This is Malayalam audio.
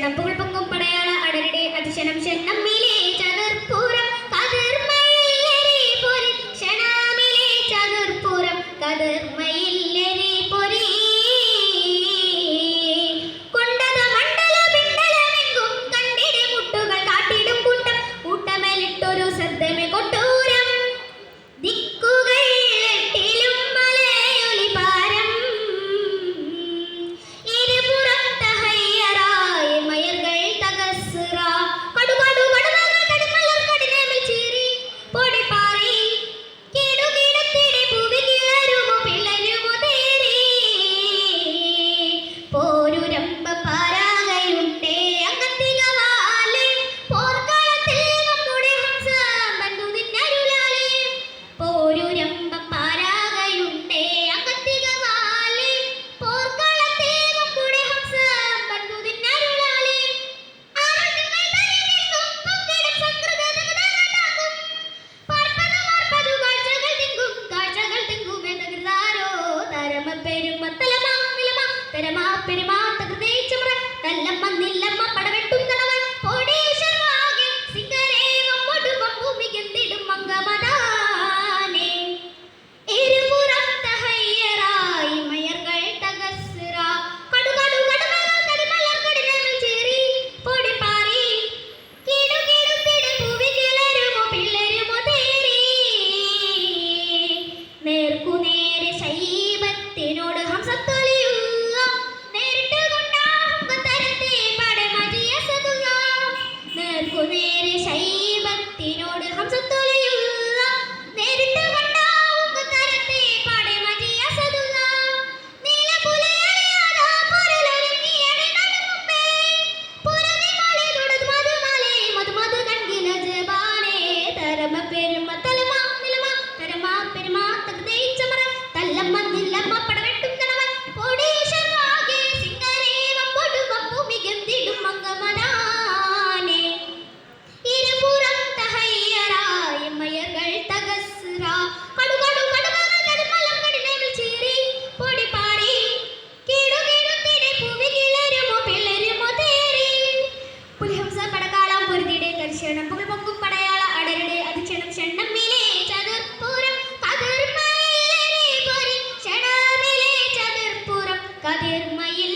ക്ഷണം പുകൾ പൊങ്ങും പടയാള അടരുടെ അതിശനം ക്ഷണമിലെ ചതുർപ്പൂരം കതിർമയിലെരി പൊരി ക്ഷണമിലെ ചതുർപ്പൂരം കതിർമയിലെരി പൊരി കൊണ്ടത മണ്ഡല പിണ്ടലമെങ്കും കണ്ടിടെ മുട്ടുകൾ കാട്ടിടും കൂട്ടം കൂട്ടമേലിട്ടൊരു സദ്യമേ കൊട്ടൂരം ദിക്കുകൾ എട്ടിലും മലയൊലി പാരം ഇരുപുറം തഹയ്യറായ മയർകൾ തകസ്റ കടുകടു കടുമകൾ കടുമലർ കടിനമിൽ ചീറി പൊടിപ്പാറി കിടുകിടത്തിടെ പൂവിൽ കിളരുമോ പിളരുമോ തേരി പോരുരമ്പ പാരാകയുണ്ടേ അകത്തികവാലെ പോർക്കളത്തിൽ നമ്മുടെ ഹംസ ബന്ധുവിനരുളാലെ പോരുരമ്പ പാരാകയുണ്ടേ അകത്തികവാലെ പോർക്കളത്തിൽ നമ്മുടെ ഹംസ ബന്ധുവിനരുളാലെ ആരോഗ്യങ്ങൾ തരിനിന്നും പങ്കിടും സംസ്കൃതതകതാകും പാർപ്പതു കാഴ്ചകൾ തിങ്കും എതകൃതാരോ തരമ പെരുമ തലമാ നിലമ തരമാ പെരുമാ തകൃതേച്ചമറ തല്ലമ്മ നില്ലമ്മ പടവെട്ടും തടവൻ പൊടീശ്വരമാകെ സിംഗരേവം ഒടുവം ഭൂമിക്കെന്തിടും മംഗമദാനെ ഇരുപുറം തഹയ്യറായി മയർകൾ തകസ്റ കടുകടു കടുമകൾ കടിമലർ കടിനമിൽ ചീറി പൊടിപ്പാറി കിടുകിടുത്തിടെ പൂവിൽ കിളരുമോ പിളരുമോ തേരി നേർക്കുനേരെ ശൈബത്തിനോട് ഹംസത്തൊലിയുക നേരിട്ട് കൊണ്ടാഹുങ്കത്തരത്തെ പടമജിയ സതുക നേർക്കുനേരെ ശൈബത്തിനോട് ഹംസത്തൊലിയുക നേരിട്ട് കൊണ്ടാഹുങ്കത്തരത്തെ പടമജിയ സതുക നീലപുലിയറിയാതാ പൊരുളൊരുങ്ങിയടി നടുമുമ്പേ പുരനിമലി തൊടുത് മധുമലേ മധുമധു കൺകില ജബാനേ തരമ പെരുമ തലമാ നിലമ തരമാ പെരുമാ തകൃതേച്ചമറ തല്ലമ്മ നില്ലമ്മ പടവെട്ടും കണവൻ പൊടീശ്വരമാകെ സിംഗരേവം ഒടുവം ഭൂമിക്കെന്തിടും മംഗമദാനെ ഇരുപുറം തഹയ്യറായ മയർകൾ തകസ്റ കടുകടു കടുമകൾ കടുമലർ കടിനമിൽ ചീറി പൊടിപ്പാറി കിടുകിടുത്തിടെ പൂവിൽ കിളരുമോ പിളരുമോ തേരി പുലിഹംസ പടകാളം പൊരുതിയുടെ കരിക്ഷണം പുകൾ പൊങ്ങും പടയാള അടരുടെ അതിക്ഷണം ക്ഷണമിലെ ചതുർപ്പൂരം കതിർമയിലെരി പൊരി ക്ഷണമിലെ ചതുർപ്പൂരം കതിർമയിൽ